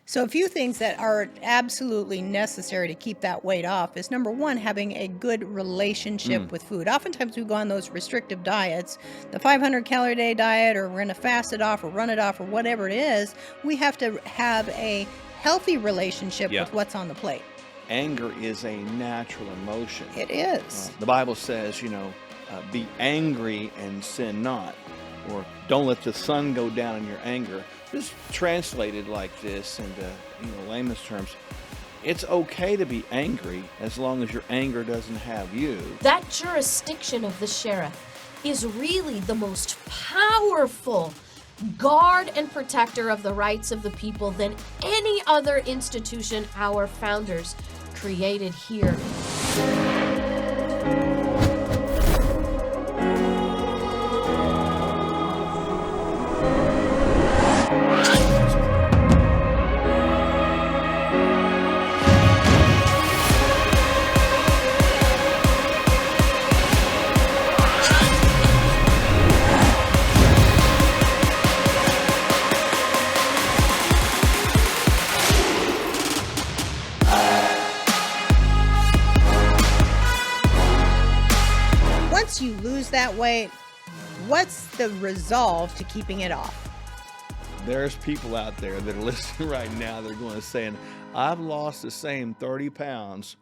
So, a few things that are absolutely necessary to keep that weight off is number one, having a good relationship Mm, with food. Oftentimes, we go on those restrictive diets, the 500 calorie a day diet, or we're going to fast it off or run it off or whatever it is. We have to have a healthy relationship yeah. with what's on the plate. Anger is a natural emotion. It is. The Bible says, be angry and sin not, or don't let the sun go down in your anger. Just translated like this into layman's terms, it's okay to be angry as long as your anger doesn't have you. That jurisdiction of the sheriff is really the most powerful guard and protector of the rights of the people than any other institution our founders created here. Once you lose that weight, what's the resolve to keeping it off? There's people out there that are listening right now. They're going to saying, I've lost the same 30 pounds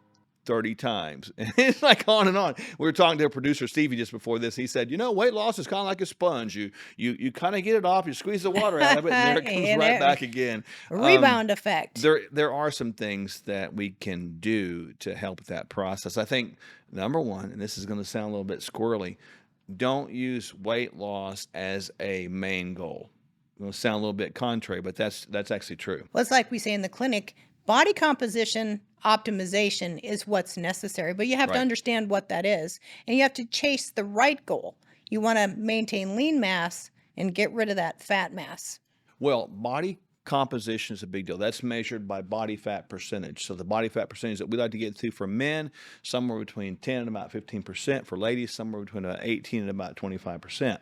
30 times. And it's like on and on. We were talking to a producer, Stevie, just before this. He said, weight loss is kind of like a sponge. You kind of get it off, you squeeze the water out of it, and there it comes And right it- back again. Rebound effect. There are some things that we can do to help with that process. I think number one, and this is going to sound a little bit squirrely, don't use weight loss as a main goal. It's going to sound a little bit contrary, but that's actually true. Well, it's like we say in the clinic, body composition optimization is what's necessary, but you have to Right. understand what that is, and you have to chase the right goal. You want to maintain lean mass and get rid of that fat mass. Well, body composition is a big deal. That's measured by body fat percentage. So the body fat percentage that we like to get to for men, somewhere between 10 and about 15%. For ladies, somewhere between about 18 and about 25%.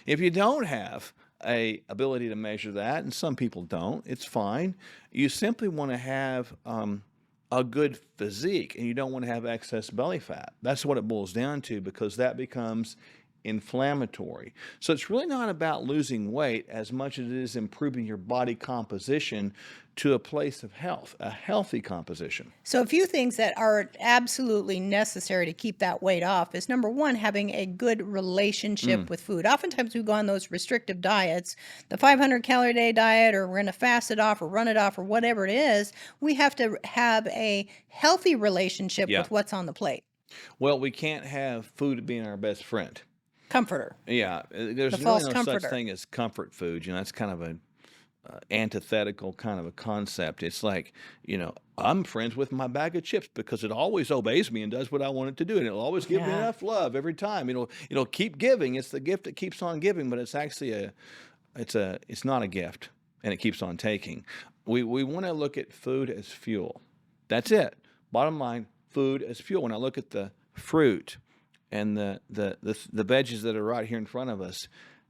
If you don't have a ability to measure that, and some people don't, it's fine. You simply want to have a good physique, and you don't want to have excess belly fat. That's what it boils down to, because that becomes inflammatory. So it's really not about losing weight as much as it is improving your body composition to a place of health, a healthy composition. So, a few things that are absolutely necessary to keep that weight off is number one, having a good relationship with food. Oftentimes, we go on those restrictive diets, the 500 calorie a day diet, or we're going to fast it off or run it off or whatever it is. We have to have a healthy relationship Yeah. with what's on the plate. Well, we can't have food being our best friend. Comforter. Yeah, there's The really false no comforter. such thing as comfort food. That's kind of a antithetical kind of a concept. It's like, I'm friends with my bag of chips because it always obeys me and does what I want it to do, and it'll always give me Yeah. enough love every time. It'll keep giving. It's the gift that keeps on giving, but it's actually it's not a gift, and it keeps on taking. We want to look at food as fuel. That's it. Bottom line, food as fuel. When I look at the fruit and the veggies that are right here in front of us,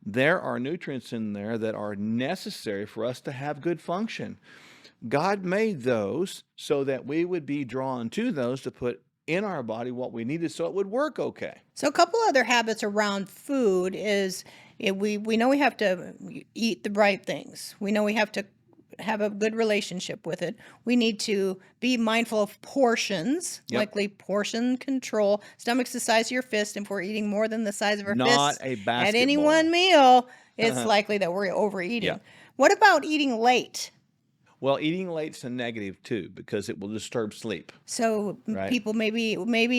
there are nutrients in there that are necessary for us to have good function. God made those so that we would be drawn to those to put in our body what we needed so it would work okay. So, a couple other habits around food is we know we have to eat the right things. We know we have to have a good relationship with it. We need to be mindful of portions, Yep. likely portion control. Stomach's the size of your fist, and if we're eating more than the size of our Not fist a at any basketball. one meal, it's likely that we're overeating. Yeah. What about eating late? Well, eating late's a negative too because it will disturb sleep. So Right. people maybe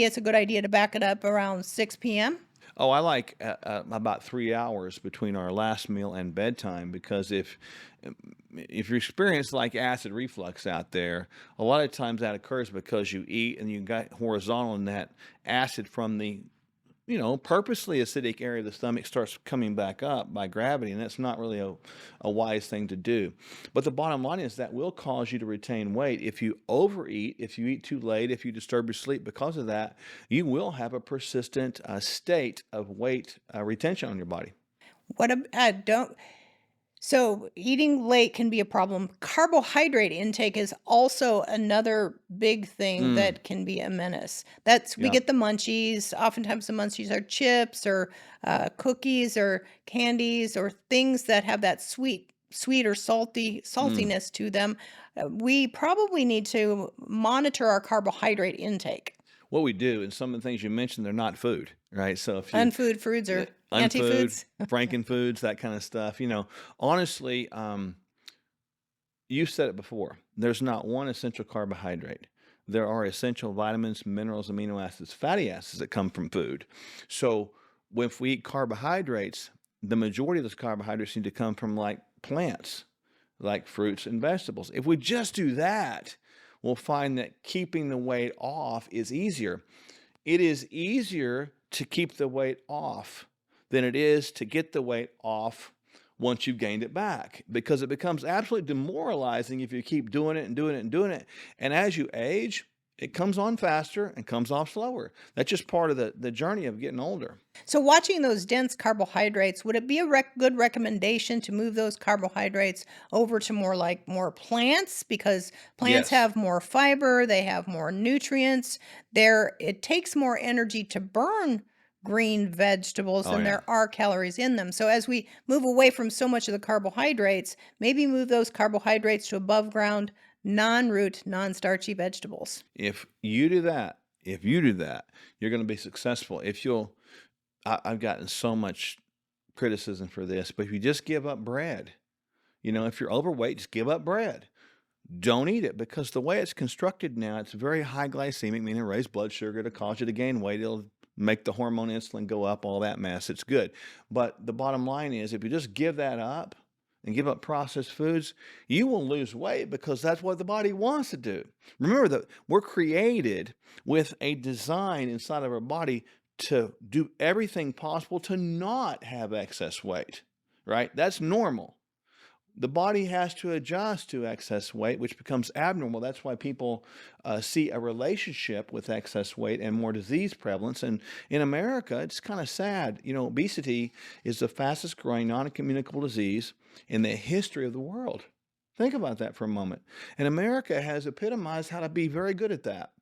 it's a good idea to back it up around 6 p.m. Oh, I like about 3 hours between our last meal and bedtime, because if you experience like acid reflux out there, a lot of times that occurs because you eat and you got horizontal, and that acid from the purposely acidic area of the stomach starts coming back up by gravity, and that's not really a wise thing to do. But the bottom line is that will cause you to retain weight. If you overeat, if you eat too late, if you disturb your sleep because of that, you will have a persistent state of weight retention on your body. What don't So eating late can be a problem. Carbohydrate intake is also another big thing Mm, that can be a menace. We yeah. get the munchies. Oftentimes the munchies are chips or cookies or candies or things that have that sweet or Mm. saltiness to them. We probably need to monitor our carbohydrate intake. What we do, and some of the things you mentioned, they're not food, right? So if you Unfood foods or unfood, anti-foods. frankenfoods, that kind of stuff, honestly, you said it before. There's not one essential carbohydrate. There are essential vitamins, minerals, amino acids, fatty acids that come from food. So if we eat carbohydrates, the majority of those carbohydrates need to come from like plants, like fruits and vegetables. If we just do that, we'll find that keeping the weight off is easier. It is easier to keep the weight off than it is to get the weight off once you've gained it back, because it becomes absolutely demoralizing if you keep doing it and doing it and doing it. And as you age, it comes on faster and comes off slower. That's just part of the journey of getting older. So, watching those dense carbohydrates, would it be a good recommendation to move those carbohydrates over to more plants because plants Yes. have more fiber, they have more nutrients. It takes more energy to burn green vegetables Oh, than yeah. there are calories in them. So, as we move away from so much of the carbohydrates, maybe move those carbohydrates to above ground, non-root, non-starchy vegetables. If you do that, you're going to be successful. I've gotten so much criticism for this, but if you just give up bread, if you're overweight, just give up bread. Don't eat it, because the way it's constructed now, it's very high glycemic, meaning raise blood sugar to cause you to gain weight. It'll make the hormone insulin go up, all that mess. It's good. But the bottom line is, if you just give that up and give up processed foods, you will lose weight because that's what the body wants to do. Remember that we're created with a design inside of our body to do everything possible to not have excess weight, right? That's normal. The body has to adjust to excess weight, which becomes abnormal. That's why people see a relationship with excess weight and more disease prevalence. And in America, it's kind of sad. Obesity is the fastest growing non-communicable disease in the history of the world. Think about that for a moment. And America has epitomized how to be very good at that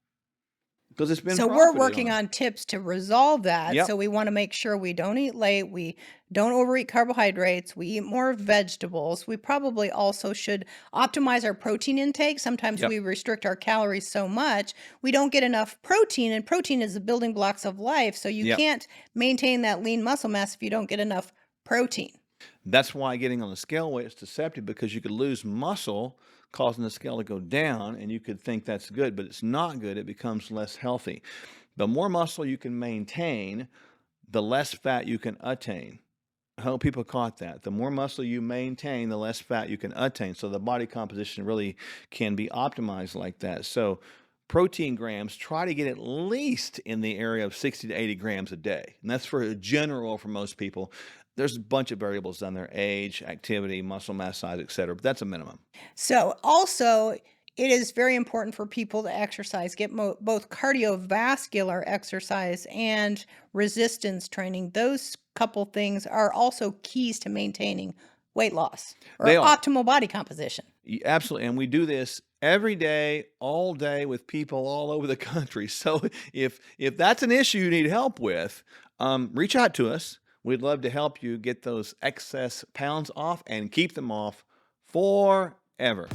because it's been So we're profited working on. on tips to resolve that. Yep, So we want to make sure we don't eat late, we don't overeat carbohydrates, we eat more vegetables. We probably also should optimize our protein intake. Sometimes yep, we restrict our calories so much, we don't get enough protein, and protein is the building blocks of life. So you yep. can't maintain that lean muscle mass if you don't get enough protein. That's why getting on the scale weight is deceptive, because you could lose muscle causing the scale to go down, and you could think that's good, but it's not good. It becomes less healthy. The more muscle you can maintain, the less fat you can attain. I hope people caught that. The more muscle you maintain, the less fat you can attain. So the body composition really can be optimized like that. So protein grams, try to get at least in the area of 60 to 80 grams a day. And that's for a general for most people. There's a bunch of variables down there: age, activity, muscle mass size, etc. But that's a minimum. So, also, it is very important for people to exercise, get both cardiovascular exercise and resistance training. Those couple things are also keys to maintaining weight loss They or are. optimal body composition. Absolutely. And we do this every day, all day, with people all over the country. So if that's an issue you need help with, reach out to us. We'd love to help you get those excess pounds off and keep them off forever.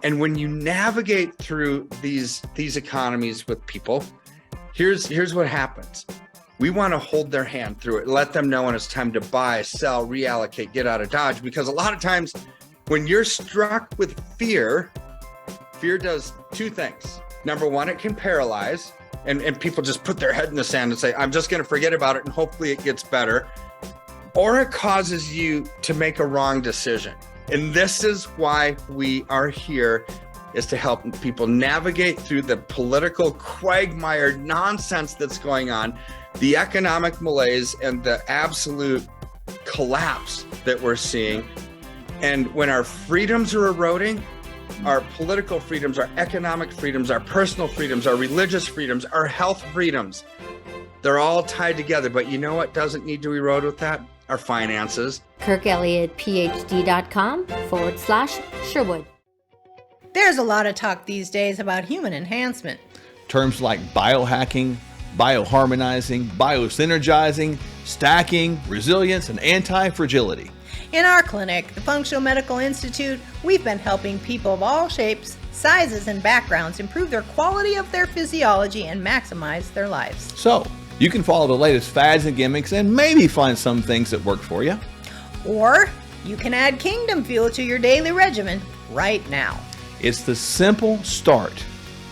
And when you navigate through these economies with people, here's what happens. We want to hold their hand through it, let them know when it's time to buy, sell, reallocate, get out of Dodge. Because a lot of times when you're struck with fear does two things. Number one, it can paralyze, and people just put their head in the sand and say, I'm just going to forget about it and hopefully it gets better. Or it causes you to make a wrong decision. And this is why we are here, is to help people navigate through the political quagmire nonsense that's going on, the economic malaise, and the absolute collapse that we're seeing. And when our freedoms are eroding, our political freedoms, our economic freedoms, our personal freedoms, our religious freedoms, our health freedoms. They're all tied together. But you know what doesn't need to erode with that? Our finances. KirkElliottPhD.com/Sherwood. There's a lot of talk these days about human enhancement. Terms like biohacking, bioharmonizing, biosynergizing, stacking, resilience, and anti-fragility. In our clinic, the Functional Medical Institute, we've been helping people of all shapes, sizes, and backgrounds improve their quality of their physiology and maximize their lives. So, you can follow the latest fads and gimmicks and maybe find some things that work for you. Or you can add Kingdom Fuel to your daily regimen right now. It's the simple start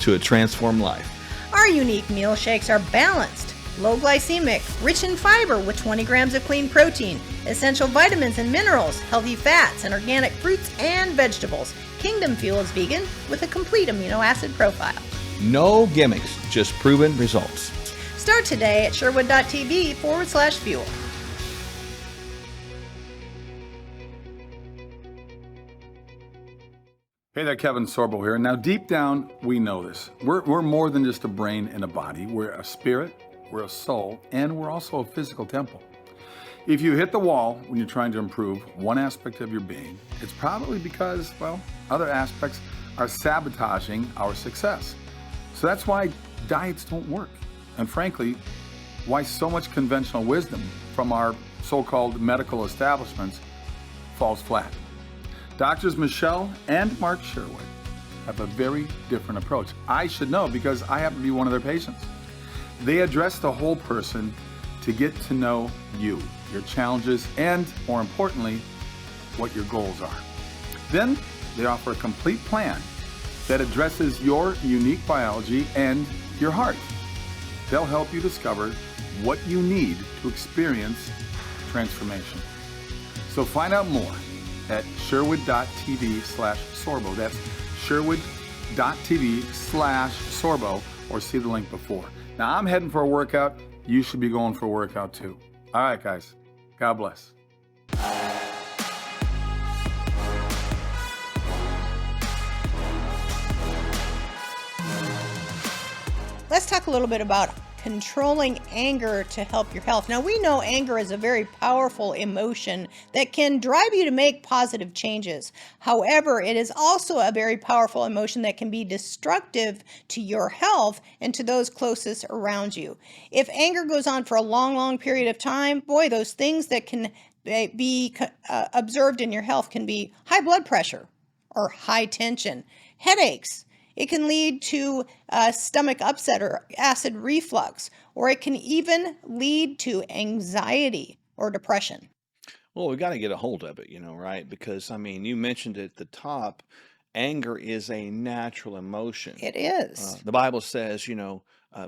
to a transformed life. Our unique meal shakes are balanced, low glycemic, rich in fiber with 20 grams of clean protein, essential vitamins and minerals, healthy fats, and organic fruits and vegetables. Kingdom Fuel is vegan with a complete amino acid profile. No gimmicks, just proven results. Start today at sherwood.tv/fuel. Hey there, Kevin Sorbo here. Now, deep down, we know this. We're more than just a brain and a body. We're a spirit, we're a soul, and we're also a physical temple. If you hit the wall when you're trying to improve one aspect of your being, it's probably because, well, other aspects are sabotaging our success. So that's why diets don't work. And frankly, why so much conventional wisdom from our so-called medical establishments falls flat. Doctors Michele and Mark Sherwood have a very different approach. I should know because I happen to be one of their patients. They address the whole person to get to know you, your challenges, and more importantly, what your goals are. Then they offer a complete plan that addresses your unique biology and your heart. They'll help you discover what you need to experience transformation. So find out more at sherwood.tv/Sorbo. That's sherwood.tv/Sorbo, or see the link before. Now, I'm heading for a workout. You should be going for a workout too. All right, guys. God bless. Let's talk a little bit about controlling anger to help your health. Now, we know anger is a very powerful emotion that can drive you to make positive changes. However, it is also a very powerful emotion that can be destructive to your health and to those closest around you. If anger goes on for a long, long period of time, boy, those things that can be observed in your health can be high blood pressure or high tension, headaches. It can lead to stomach upset or acid reflux, or it can even lead to anxiety or depression. Well, we got to get a hold of it, right? Because, you mentioned at the top, anger is a natural emotion. It is. The Bible says,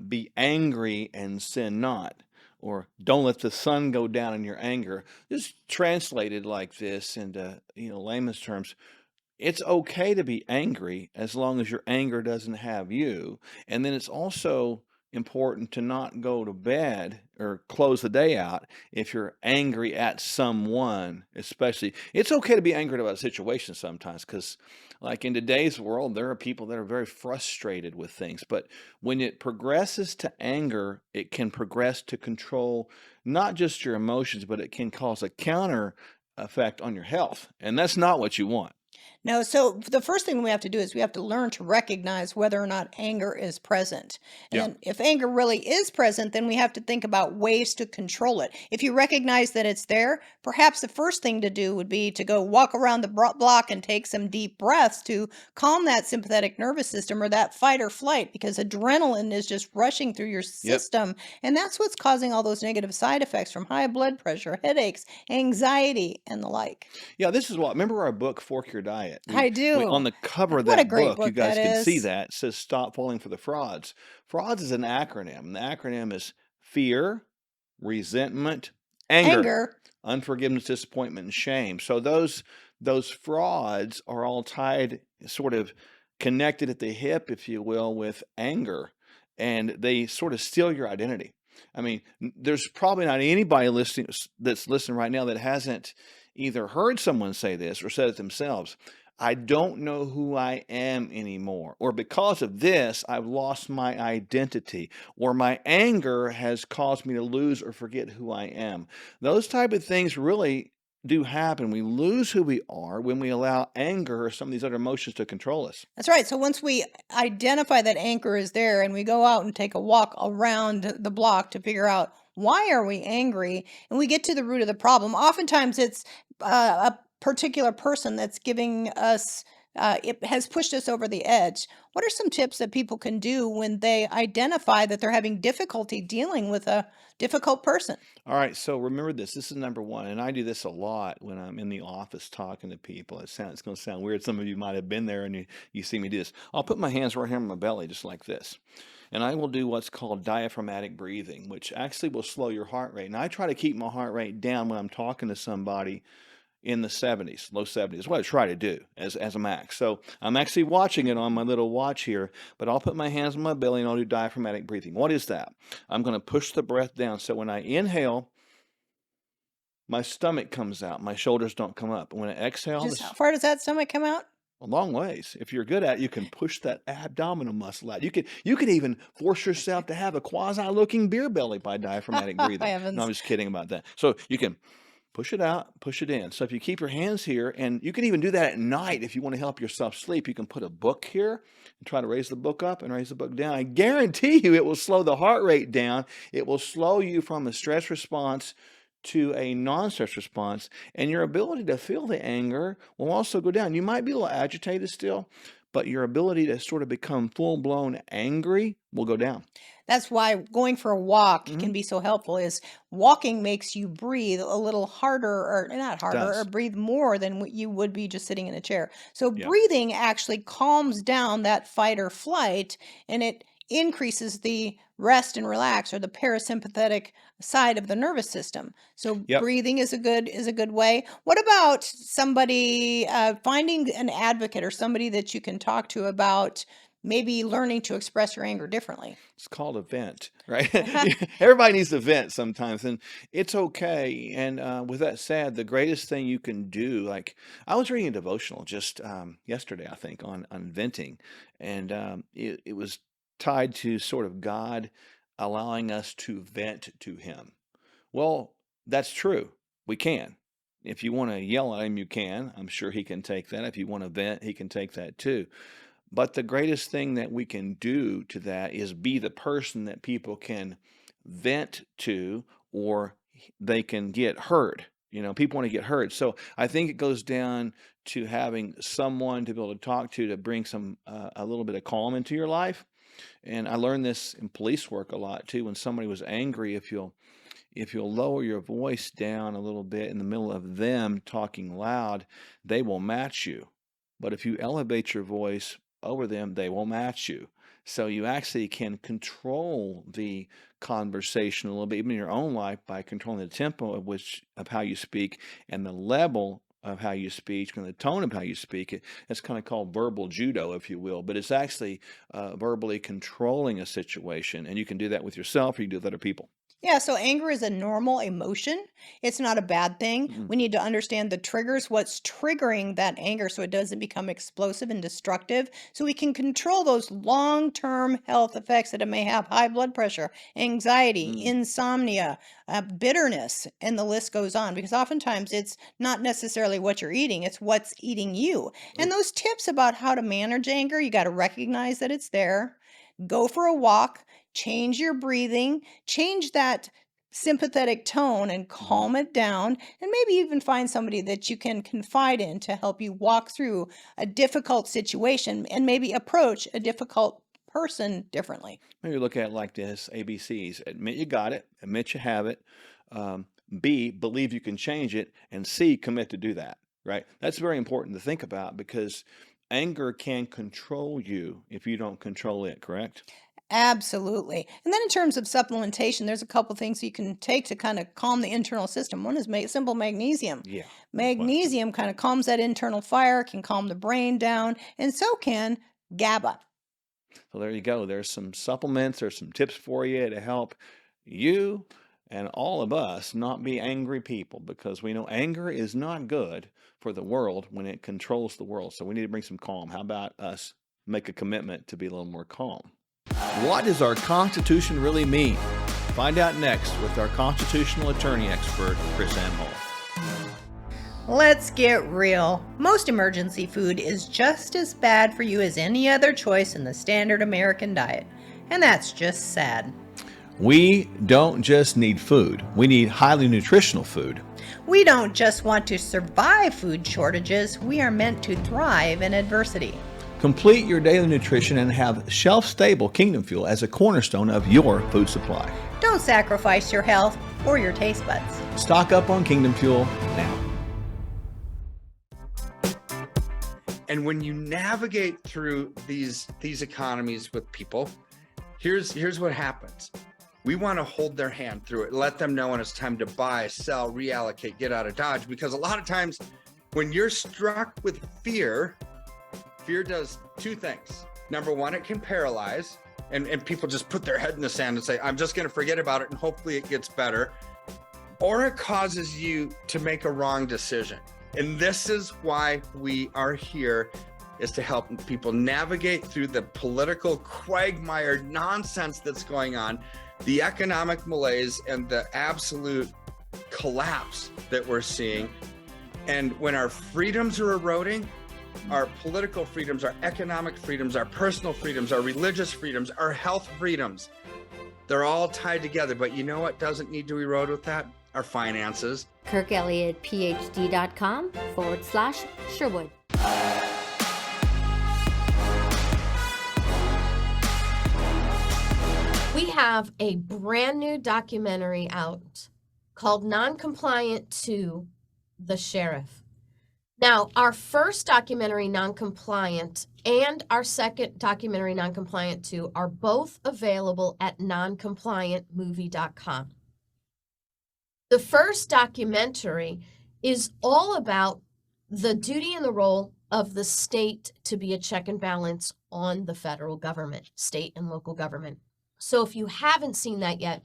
be angry and sin not, or don't let the sun go down in your anger. This is translated like this into, layman's terms. It's okay to be angry as long as your anger doesn't have you. And then it's also important to not go to bed or close the day out if you're angry at someone, especially. It's okay to be angry about a situation sometimes because, like in today's world, there are people that are very frustrated with things. But when it progresses to anger, it can progress to control not just your emotions, but it can cause a counter effect on your health. And that's not what you want. No, so the first thing we have to do is we have to learn to recognize whether or not anger is present. And if anger really is present, then we have to think about ways to control it. If you recognize that it's there, perhaps the first thing to do would be to go walk around the block and take some deep breaths to calm that sympathetic nervous system or that fight or flight, because adrenaline is just rushing through your system. And that's what's causing all those negative side effects from high blood pressure, headaches, anxiety, and the like. Yeah, this is remember our book, Fork Your Diet? I do. On the cover of What a that great book, you book guys that can see is. that. It says Stop Falling for the Frauds. Frauds is an acronym. And the acronym is fear, resentment, anger, unforgiveness, disappointment, and shame. So those frauds are all tied, sort of connected at the hip, if you will, with anger. And they sort of steal your identity. There's probably not anybody that's listening right now that hasn't either heard someone say this or said it themselves. I don't know who I am anymore. Or because of this, I've lost my identity. Or my anger has caused me to lose or forget who I am. Those type of things really do happen. We lose who we are when we allow anger or some of these other emotions to control us. That's right. So once we identify that anchor is there and we go out and take a walk around the block to figure out why are we angry and we get to the root of the problem, oftentimes it's a particular person that's giving us it has pushed us over the edge. What are some tips that people can do when they identify that they're having difficulty dealing with a difficult person? All right, so remember this. This is number one, and I do this a lot when I'm in the office talking to people. It's going to sound weird. Some of you might have been there, and you see me do this. I'll put my hands right here on my belly, just like this, and I will do what's called diaphragmatic breathing, which actually will slow your heart rate. And I try to keep my heart rate down when I'm talking to somebody in the 70s, low 70s. What I try to do as a max. So I'm actually watching it on my little watch here, but I'll put my hands on my belly and I'll do diaphragmatic breathing. What is that? I'm going to push the breath down. So when I inhale, my stomach comes out. My shoulders don't come up. And when I exhale, Just how far does that stomach come out? a long ways. If you're good at it, you can push that abdominal muscle out. You could even force yourself to have a quasi-looking beer belly by diaphragmatic breathing. Heavens. No, I'm just kidding about that. So you can push it out, push it in. So if you keep your hands here, and you can even do that at night if you want to help yourself sleep, you can put a book here and try to raise the book up and raise the book down. I guarantee you it will slow the heart rate down. It will slow you from a stress response to a non-stress response, and your ability to feel the anger will also go down. You might be a little agitated still, but your ability to sort of become full-blown angry will go down. That's why going for a walk Mhm. can be so helpful is walking makes you breathe a little harder or not harder or Does. breathe more than what you would be just sitting in a chair. So Yeah. breathing actually calms down that fight or flight and it increases the rest and relax or the parasympathetic side of the nervous system. So Yep. breathing is a good way. What about somebody finding an advocate or somebody that you can talk to about maybe learning to express your anger differently? It's called a vent, right? Everybody needs to vent sometimes, and it's okay. And with that said, the greatest thing you can do, like I was reading a devotional just yesterday, I think, on venting, and it was tied to sort of God allowing us to vent to Him. Well, that's true. We can. If you want to yell at Him, you can. I'm sure He can take that. If you want to vent, He can take that too. But the greatest thing that we can do to that is be the person that people can vent to, or they can get heard. You know, people want to get heard. So I think it goes down to having someone to be able to talk to bring some a little bit of calm into your life. And I learned this in police work a lot too. When somebody was angry, if you'll lower your voice down a little bit in the middle of them talking loud, they will match you. But if you elevate your voice over them, they will match you. So you actually can control the conversation a little bit, even in your own life, by controlling the tempo of how you speak and the level of how you speak and the tone of how you speak. It's kind of called verbal judo, if you will, but it's actually verbally controlling a situation, and you can do that with yourself, or you can do it with other people. Yeah, so anger is a normal emotion. It's not a bad thing. Mm. We need to understand the triggers, what's triggering that anger so it doesn't become explosive and destructive. So we can control those long-term health effects that it may have, high blood pressure, anxiety, Mm. insomnia, bitterness, and the list goes on. Because oftentimes it's not necessarily what you're eating, it's what's eating you. And Oh, those tips about how to manage anger, you got to recognize that it's there. Go for a walk, change your breathing, change that sympathetic tone and mhm. calm it down, and maybe even find somebody that you can confide in to help you walk through a difficult situation and maybe approach a difficult person differently. Maybe look at it like this: ABCs. Admit you got it, admit you have it. Um, B, believe you can change it. And C, commit to do that, right? That's very important to think about because anger can control you if you don't control it, correct? Absolutely. And then in terms of supplementation, there's a couple things you can take to kind of calm the internal system. One is simple magnesium. Yeah, no question. Magnesium kind of calms that internal fire, can calm the brain down, and so can GABA. So there you go. There's some supplements, there's some tips for you to help you and all of us not be angry people, because we know anger is not good for the world when it controls the world. So we need to bring some calm. How about us make a commitment to be a little more calm? What does our Constitution really mean? Find out next with our constitutional attorney expert, Chris Anhol. Let's get real. Most emergency food is just as bad for you as any other choice in the standard American diet. And that's just sad. We don't just need food. We need highly nutritional food. We don't just want to survive food shortages. We are meant to thrive in adversity. Complete your daily nutrition and have shelf-stable Kingdom Fuel as a cornerstone of your food supply. Don't sacrifice your health or your taste buds. Stock up on Kingdom Fuel now. And when you navigate through these economies with people, here's what happens. We want to hold their hand through it, let them know when it's time to buy, sell, reallocate, get out of Dodge. Because a lot of times when you're struck with fear does two things. Number one, it can paralyze, and people just put their head in the sand and say, I'm just going to forget about it and hopefully it gets better. Or it causes you to make a wrong decision. And this is why we are here, is to help people navigate through the political quagmire nonsense that's going on, the economic malaise, and the absolute collapse that we're seeing. And when our freedoms are eroding, our political freedoms, our economic freedoms, our personal freedoms, our religious freedoms, our health freedoms, they're all tied together. But you know what doesn't need to erode with that? Our finances. KirkElliottPhD.com/Sherwood. We have a brand new documentary out called Non-Compliant to the Sheriff. Now, our first documentary, Non-Compliant, and our second documentary, Non-Compliant 2, are both available at noncompliantmovie.com. The first documentary is all about the duty and the role of the state to be a check and balance on the federal government, state and local government. So if you haven't seen that yet,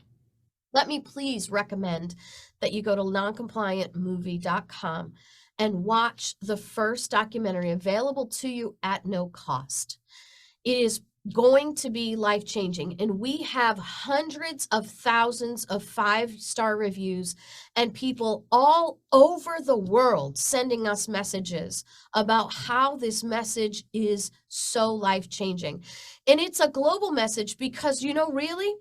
let me please recommend that you go to noncompliantmovie.com and watch the first documentary, available to you at no cost. It is going to be life-changing, and we have hundreds of thousands of 5-star reviews and people all over the world sending us messages about how this message is so life-changing. And it's a global message because, really,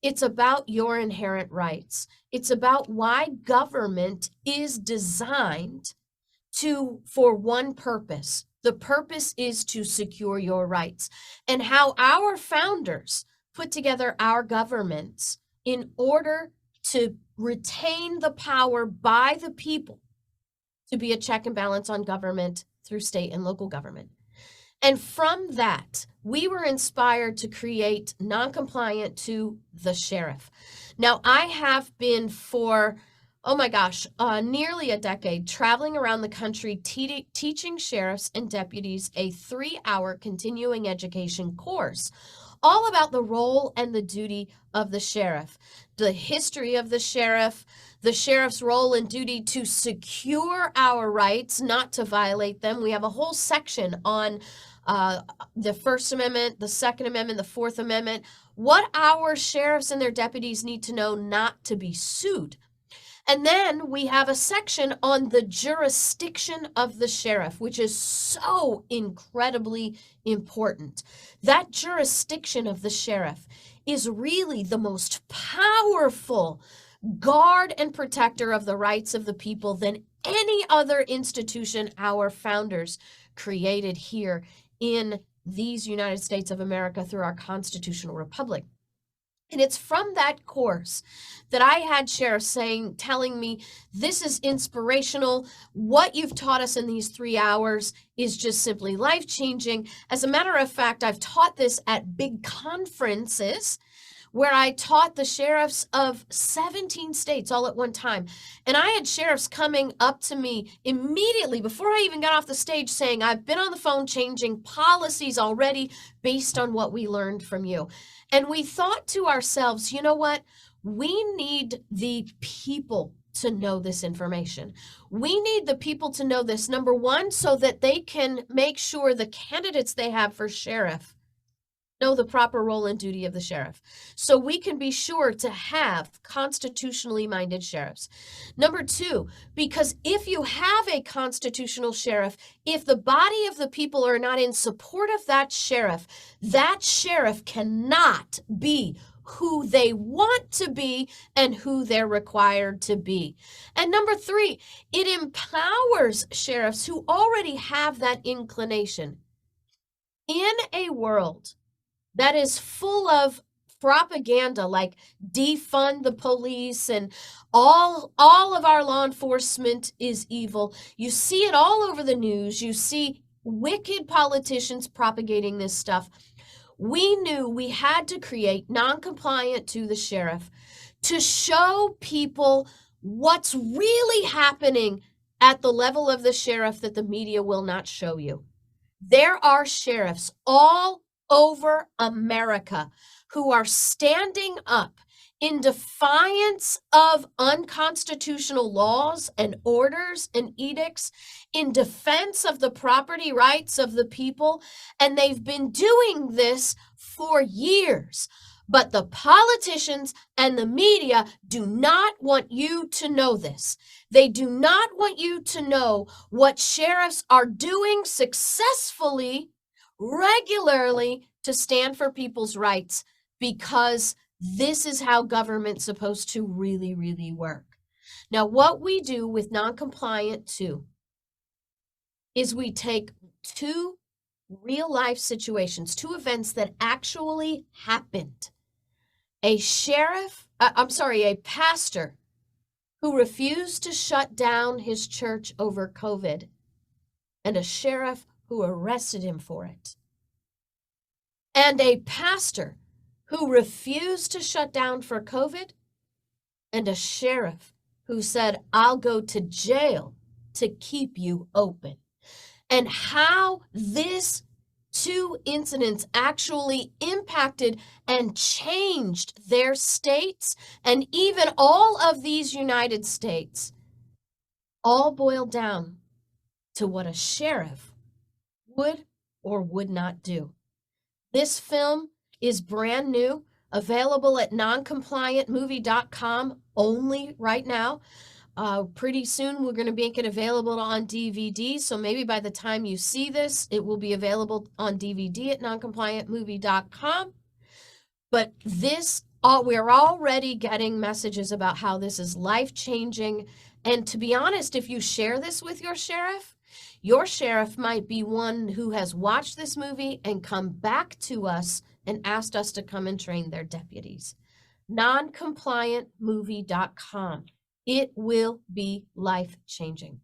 it's about your inherent rights. It's about why government is designed for one purpose. The purpose is to secure your rights, and how our founders put together our governments in order to retain the power by the people to be a check and balance on government through state and local government. And from that, we were inspired to create Non-Compliant to the Sheriff. Now, I have been for nearly a decade, traveling around the country teaching sheriffs and deputies a 3-hour continuing education course, all about the role and the duty of the sheriff, the history of the sheriff's role and duty to secure our rights, not to violate them. We have a whole section on the First Amendment, the Second Amendment, the Fourth Amendment, what our sheriffs and their deputies need to know not to be sued. And then we have a section on the jurisdiction of the sheriff, which is so incredibly important. That jurisdiction of the sheriff is really the most powerful guard and protector of the rights of the people than any other institution our founders created here in these United States of America through our constitutional republic. And it's from that course that I had sheriffs telling me, this is inspirational. What you've taught us in these 3 hours is just simply life-changing. As a matter of fact, I've taught this at big conferences where I taught the sheriffs of 17 states all at one time. And I had sheriffs coming up to me immediately before I even got off the stage saying, I've been on the phone changing policies already based on what we learned from you. And we thought to ourselves, you know what? We need the people to know this information. We need the people to know this, number one, so that they can make sure the candidates they have for sheriff know the proper role and duty of the sheriff. So we can be sure to have constitutionally minded sheriffs. Number two, because if you have a constitutional sheriff, if the body of the people are not in support of that sheriff cannot be who they want to be and who they're required to be. And number three, it empowers sheriffs who already have that inclination. In a world that is full of propaganda like defund the police and all of our law enforcement is evil, you see it all over the news. You see wicked politicians propagating this stuff. We knew we had to create non-compliant to the sheriff to show people what's really happening at the level of the sheriff that the media will not show you. There are sheriffs all over America who are standing up in defiance of unconstitutional laws and orders and edicts, in defense of the property rights of the people, and they've been doing this for years. But the politicians and the media do not want you to know this. They do not want you to know what sheriffs are doing successfully, regularly, to stand for people's rights, because this is how government's supposed to really, really work. Now, what we do with non-compliant too is we take two real-life situations, two events that actually happened. A pastor who refused to shut down his church over COVID, and a sheriff who arrested him for it. And a pastor who refused to shut down for COVID, and a sheriff who said, I'll go to jail to keep you open. And how these two incidents actually impacted and changed their states, and even all of these United States, all boiled down to what a sheriff would or would not do. This film is brand new, available at noncompliantmovie.com only right now. Pretty soon we're going to make it available on DVD, so maybe by the time you see this, it will be available on DVD at noncompliantmovie.com. But we're already getting messages about how this is life-changing. And to be honest, if you share this with your sheriff might be one who has watched this movie and come back to us and asked us to come and train their deputies. Noncompliantmovie.com. It will be life-changing.